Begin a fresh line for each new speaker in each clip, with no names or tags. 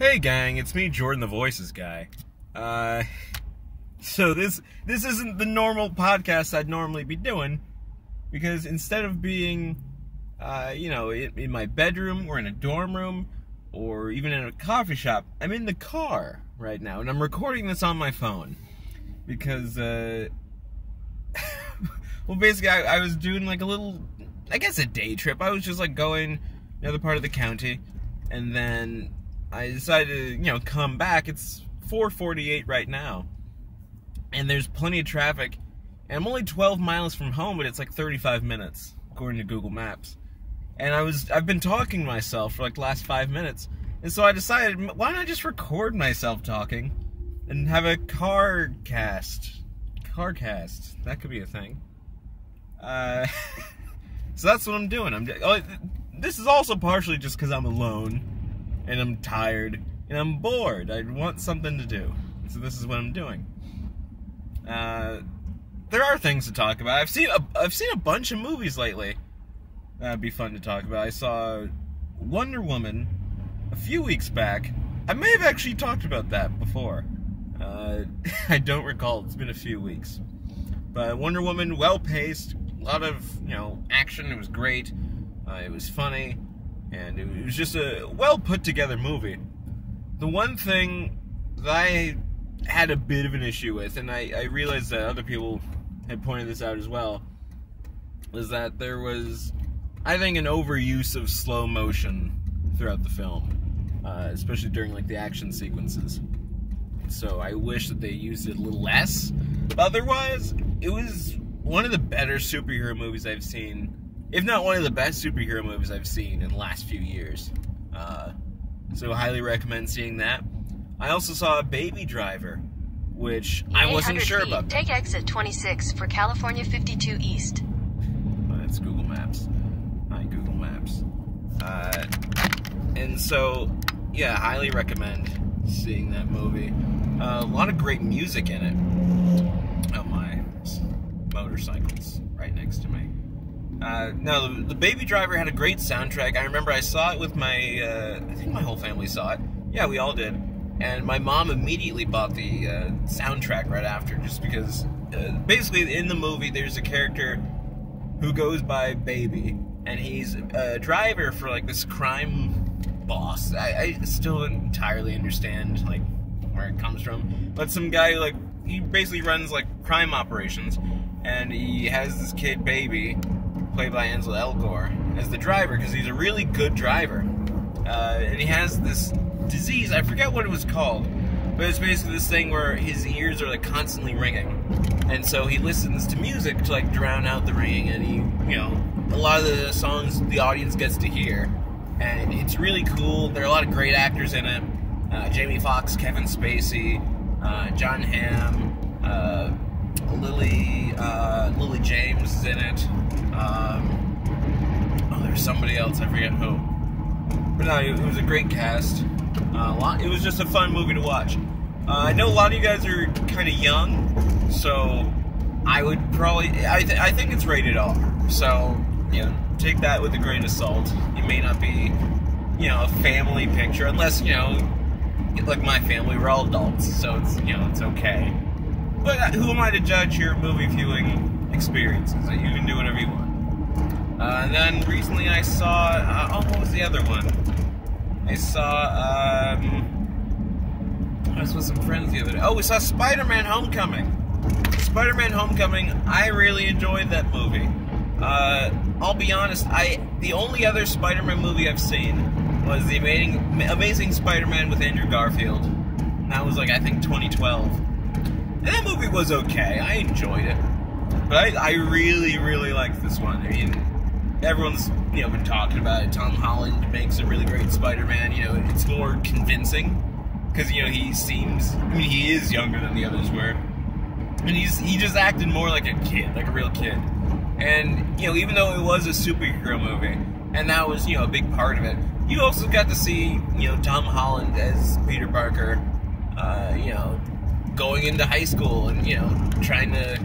Hey gang, it's me, Jordan the Voices guy. So this isn't the normal podcast I'd normally be doing, because instead of being, in my bedroom or in a dorm room or even in a coffee shop, I'm in the car right now, and I'm recording this on my phone because, well, basically I was doing like a little, I guess a day trip. I was just like going the other part of the county, and then I decided to, come back. It's 4:48 right now, and there's plenty of traffic, and I'm only 12 miles from home, but it's like 35 minutes, according to Google Maps. And I've been talking to myself for like the last 5 minutes, and so I decided, why not just record myself talking, and have a car cast. That could be a thing. So that's what I'm doing. This is also partially just because I'm alone, and I'm tired, and I'm bored. I want something to do. So this is what I'm doing. There are things to talk about. I've seen a bunch of movies lately that'd be fun to talk about. I saw Wonder Woman a few weeks back. I may have actually talked about that before. I don't recall. It's been a few weeks. But Wonder Woman, well-paced, a lot of, action. It was great. It was funny. And it was just a well-put-together movie. The one thing that I had a bit of an issue with, and I realized that other people had pointed this out as well, was that there was, I think, an overuse of slow motion throughout the film, especially during like the action sequences. So I wish that they used it a little less. Otherwise, it was one of the better superhero movies I've seen, if not one of the best superhero movies I've seen in the last few years. So highly recommend seeing that. I also saw Baby Driver, which I wasn't sure about.
Take exit 26 for California 52 East.
That's Google Maps. Hi, Google Maps. And so, yeah, highly recommend seeing that movie. A lot of great music in it. Oh my, motorcycles right next to me. No, the Baby Driver had a great soundtrack. I remember I saw it with my, I think my whole family saw it. Yeah, we all did. And my mom immediately bought the soundtrack right after, just because, basically in the movie there's a character who goes by Baby, and he's a driver for like this crime boss. I still don't entirely understand like where it comes from, but some guy, like, he basically runs like crime operations, and he has this kid Baby, played by Ansel Elgort, as the driver, because he's a really good driver. And he has this disease, I forget what it was called, but it's basically this thing where his ears are like constantly ringing, and so he listens to music to like drown out the ringing, and he, a lot of the songs the audience gets to hear, and it's really cool. There are a lot of great actors in it. Jamie Foxx, Kevin Spacey, John Hamm, Lily James is in it. There's somebody else, I forget who. But no, it was a great cast. It was just a fun movie to watch. I know a lot of you guys are kind of young, so I would probably, I think it's rated R. So, take that with a grain of salt. It may not be, a family picture, unless, like my family, we're all adults, so it's, it's okay. But who am I to judge your movie viewing experiences? You can do whatever you want. And then recently I saw, what was the other one? I saw, I was with some friends the other day. Oh, we saw Spider-Man Homecoming. Spider-Man Homecoming, I really enjoyed that movie. I'll be honest, the only other Spider-Man movie I've seen was the Amazing Spider-Man with Andrew Garfield. And that was like, I think, 2012. And that movie was okay. I enjoyed it. But I really, really liked this one. I mean, everyone's, been talking about it. Tom Holland makes a really great Spider-Man. It's more convincing. Because, he seems, he is younger than the others were. And he just acted more like a kid, like a real kid. And, even though it was a superhero movie, and that was, a big part of it, you also got to see, Tom Holland as Peter Parker, going into high school and, trying to,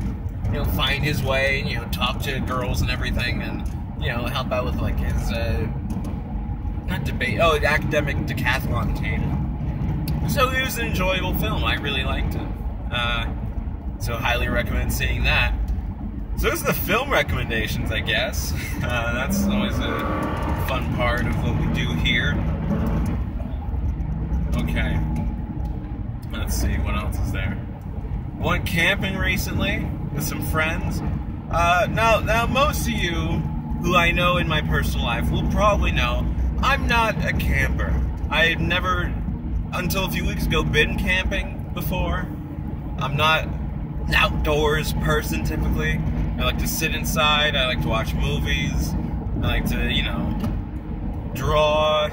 find his way, talk to girls and everything, and, help out with, like, his, not debate, the academic decathlon team. So it was an enjoyable film. I really liked it. So highly recommend seeing that. So those are the film recommendations, I guess. That's always a fun part of what we do here. Okay. Let's see, what else is there? Went camping recently with some friends. Now most of you who I know in my personal life will probably know I'm not a camper. I had never, until a few weeks ago, been camping before. I'm not an outdoors person typically. I like to sit inside, I like to watch movies, I like to, you know, draw,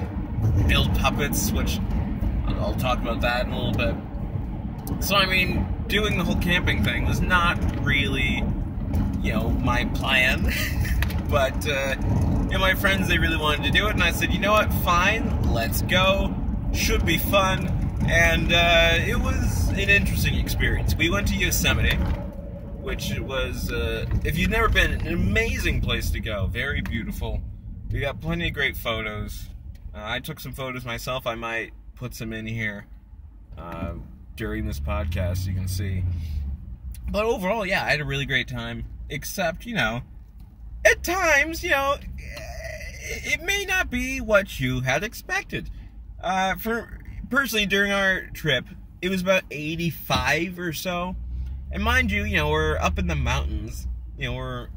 build puppets, which I'll talk about that in a little bit. So, I mean, doing the whole camping thing was not really, you know, my plan. But, you know, my friends, they really wanted to do it, and I said, you know what, fine, let's go. Should be fun. And it was an interesting experience. We went to Yosemite, which was, if you've never been, an amazing place to go. Very beautiful. We got plenty of great photos. I took some photos myself. I might put some in here during this podcast, you can see. But overall, yeah, I had a really great time. Except, you know, at times, you know, it may not be what you had expected. Personally, during our trip, it was about 85 or so. And mind you, you know, we're up in the mountains. You know, we're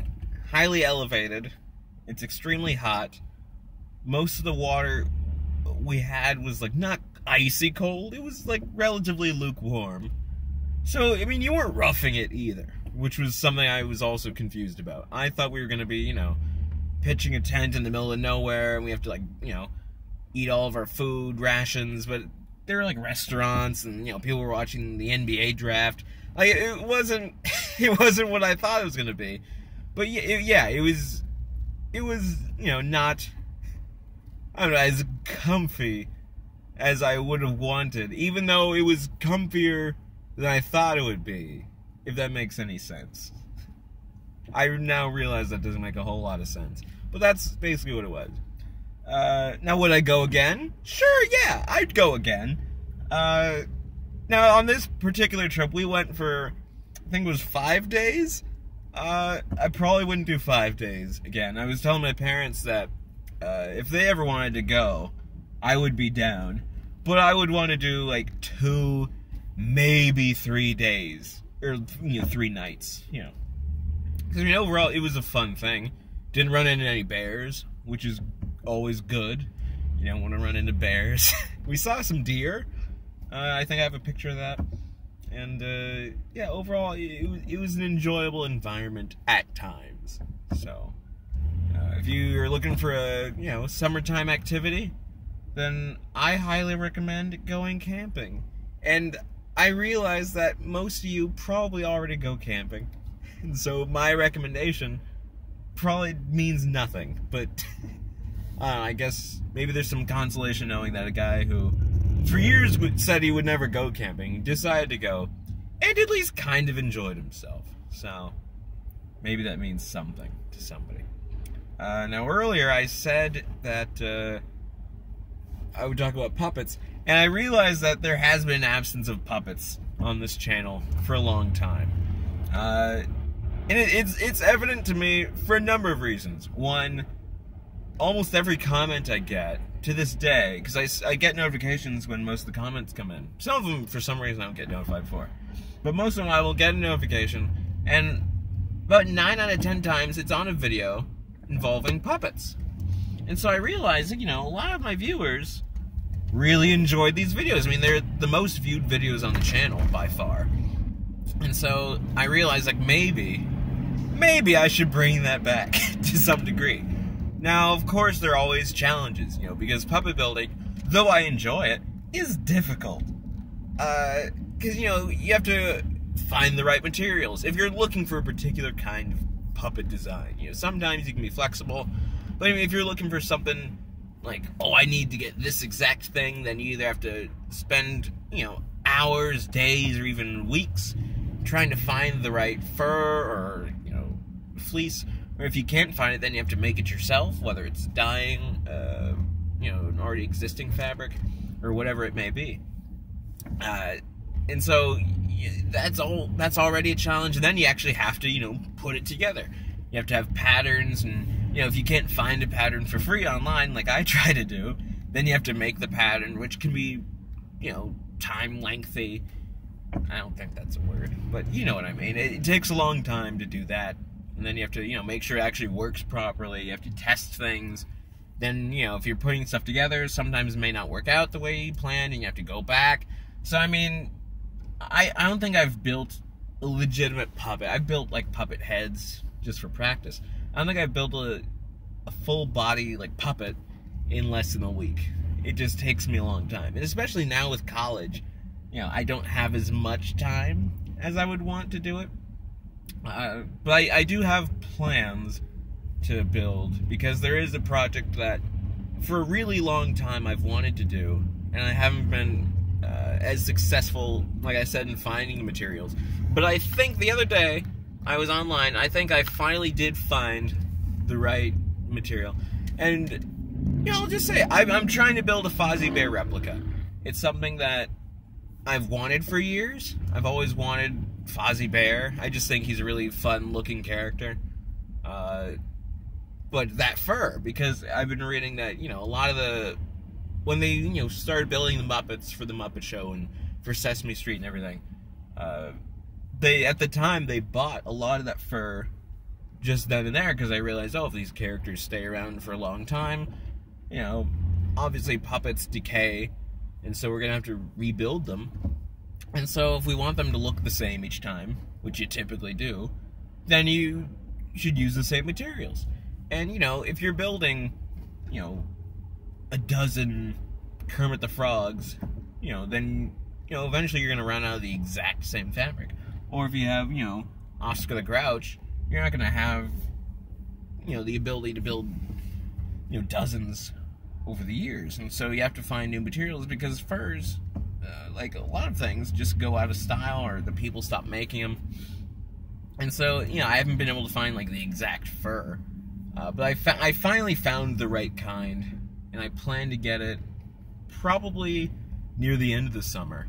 highly elevated. It's extremely hot. Most of the water we had was, like, not icy cold. It was, like, relatively lukewarm. So, I mean, you weren't roughing it either, which was something I was also confused about. I thought we were going to be, you know, pitching a tent in the middle of nowhere, and we have to, like, you know, eat all of our food rations, but there were, like, restaurants, and, you know, people were watching the NBA draft. Like, it wasn't what I thought it was going to be. But, yeah, it was, you know, not, I don't know, as comfy as I would have wanted, even though it was comfier than I thought it would be, if that makes any sense. I now realize that doesn't make a whole lot of sense, but that's basically what it was. Now, would I go again? Sure, yeah, I'd go again. Now, on this particular trip, we went for, I think it was 5 days. I probably wouldn't do 5 days again. I was telling my parents that if they ever wanted to go, I would be down. But I would want to do, like, 2, maybe 3 days. Or, you know, 3 nights, you know. Because, I mean, overall, it was a fun thing. Didn't run into any bears, which is always good. You don't want to run into bears. We saw some deer. I think I have a picture of that. And, yeah, overall, it was an enjoyable environment at times. So, if you're looking for a, you know, summertime activity, then I highly recommend going camping. And I realize that most of you probably already go camping. And so my recommendation probably means nothing. But, I guess maybe there's some consolation knowing that a guy who for years said he would never go camping decided to go, and at least kind of enjoyed himself. So, maybe that means something to somebody. Now, earlier I said that I would talk about puppets, and I realized that there has been an absence of puppets on this channel for a long time. And it's evident to me for a number of reasons. One, almost every comment I get to this day, because I get notifications when most of the comments come in. Some of them, for some reason, I don't get notified for. But most of them, I will get a notification, and about 9 out of 10 times, it's on a video involving puppets. And so I realized that, you know, a lot of my viewers really enjoyed these videos. I mean, they're the most viewed videos on the channel, by far. And so I realized, like, maybe I should bring that back to some degree. Now, of course, there are always challenges, you know, because puppet building, though I enjoy it, is difficult. Because, you know, you have to find the right materials. If you're looking for a particular kind of puppet design, you know, sometimes you can be flexible, but I mean, if you're looking for something like, oh, I need to get this exact thing, then you either have to spend, you know, hours, days, or even weeks trying to find the right fur or, you know, fleece. Or if you can't find it, then you have to make it yourself, whether it's dyeing, you know, an already existing fabric, or whatever it may be. And so that's already a challenge. And then you actually have to, put it together. You have to have patterns, and, if you can't find a pattern for free online, like I try to do, then you have to make the pattern, which can be, time lengthy. I don't think that's a word, but you know what I mean. It takes a long time to do that. And then you have to, make sure it actually works properly. You have to test things. Then, if you're putting stuff together, sometimes it may not work out the way you planned, and you have to go back. So, I mean, I don't think I've built a legitimate puppet. I've built, like, puppet heads just for practice. I don't think I've built a full body, like, puppet in less than a week. It just takes me a long time. And especially now with college, I don't have as much time as I would want to do it. But I do have plans to build, because there is a project that for a really long time I've wanted to do, and I haven't been as successful, like I said, in finding the materials. But I think the other day I was online, I think I finally did find the right material. And, I'll just say, I'm trying to build a Fozzie Bear replica. It's something that I've wanted for years. I've always wanted Fozzie Bear. I just think he's a really fun-looking character. But that fur, because I've been reading that, a lot of the... When they, started building the Muppets for the Muppet Show and for Sesame Street and everything, at the time, they bought a lot of that fur just then and there, because I realized, if these characters stay around for a long time, obviously puppets decay, and so we're going to have to rebuild them. And so if we want them to look the same each time, which you typically do, then you should use the same materials. And, if you're building, a dozen Kermit the Frogs, then, eventually you're going to run out of the exact same fabric. Or if you have, Oscar the Grouch, you're not going to have, the ability to build, dozens over the years. And so you have to find new materials, because furs, like a lot of things, just go out of style, or the people stop making them. And so, I haven't been able to find, like, the exact fur. But I finally found the right kind, and I plan to get it probably near the end of the summer,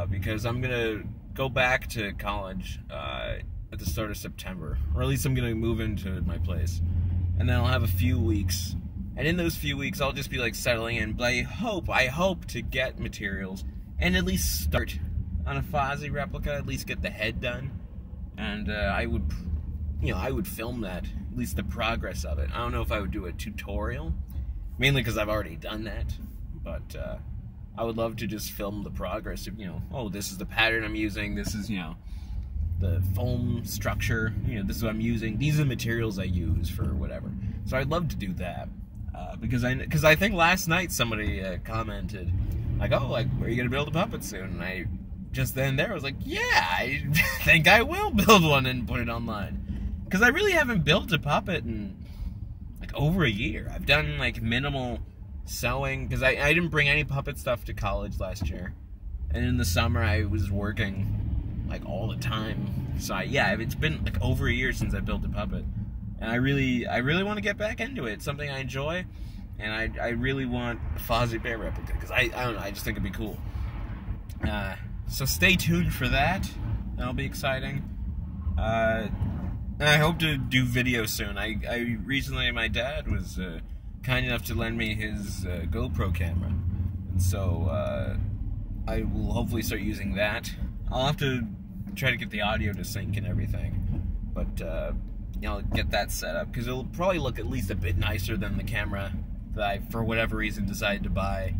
because I'm going to go back to college at the start of September, or at least I'm going to move into my place, and then I'll have a few weeks, and in those few weeks I'll just be like settling in. But I hope to get materials and at least start on a Fozzie replica, at least get the head done, and I would film that, at least the progress of it. I don't know if I would do a tutorial, mainly because I've already done that, but I would love to just film the progress of, this is the pattern I'm using, this is, the foam structure, this is what I'm using, these are the materials I use for whatever. So I'd love to do that, because I think last night somebody commented, like, are you going to build a puppet soon? And I, just then there, was like, yeah, I think I will build one and put it online. Because I really haven't built a puppet in, like, over a year. I've done, like, minimal sewing, because I didn't bring any puppet stuff to college last year. And in the summer, I was working, like, all the time. So, it's been, like, over a year since I built a puppet. And I really want to get back into it. It's something I enjoy, and I really want a Fozzie Bear replica, because I don't know, I just think it'd be cool. So stay tuned for that. That'll be exciting. And I hope to do videos soon. I recently, my dad was kind enough to lend me his GoPro camera, and so I will hopefully start using that. I'll have to try to get the audio to sync and everything, but get that set up, because it'll probably look at least a bit nicer than the camera that I, for whatever reason, decided to buy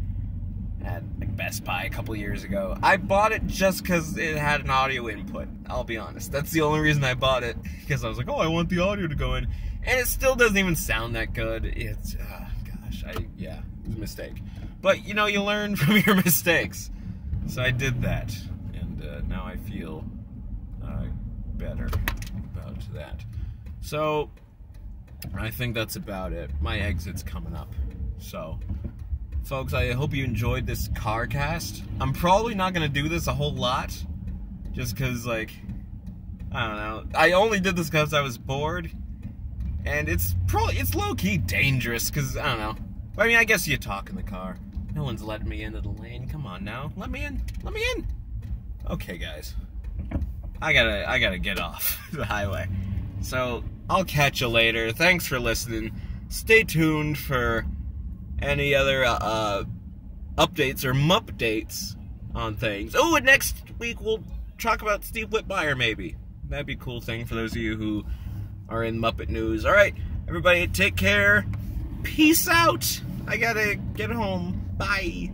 at Best Buy a couple years ago. I bought it just because it had an audio input, I'll be honest. That's the only reason I bought it, because I was like, I want the audio to go in. And it still doesn't even sound that good. It's, gosh, it was a mistake. But, you learn from your mistakes. So I did that, and now I feel better about that. So, I think that's about it. My exit's coming up, so... Folks, I hope you enjoyed this car cast. I'm probably not going to do this a whole lot, just because, I don't know. I only did this because I was bored, and it's low-key dangerous, because, I don't know. I mean, I guess you talk in the car, No one's letting me into the lane. Come on now. Let me in. Let me in. Okay, guys. I gotta get off the highway. So, I'll catch you later. Thanks for listening. Stay tuned for any other updates or mupdates on things. Oh, and next week we'll talk about Steve Whitmire, maybe. That'd be a cool thing for those of you who are in Muppet news. Alright, everybody take care. Peace out. I gotta get home. Bye.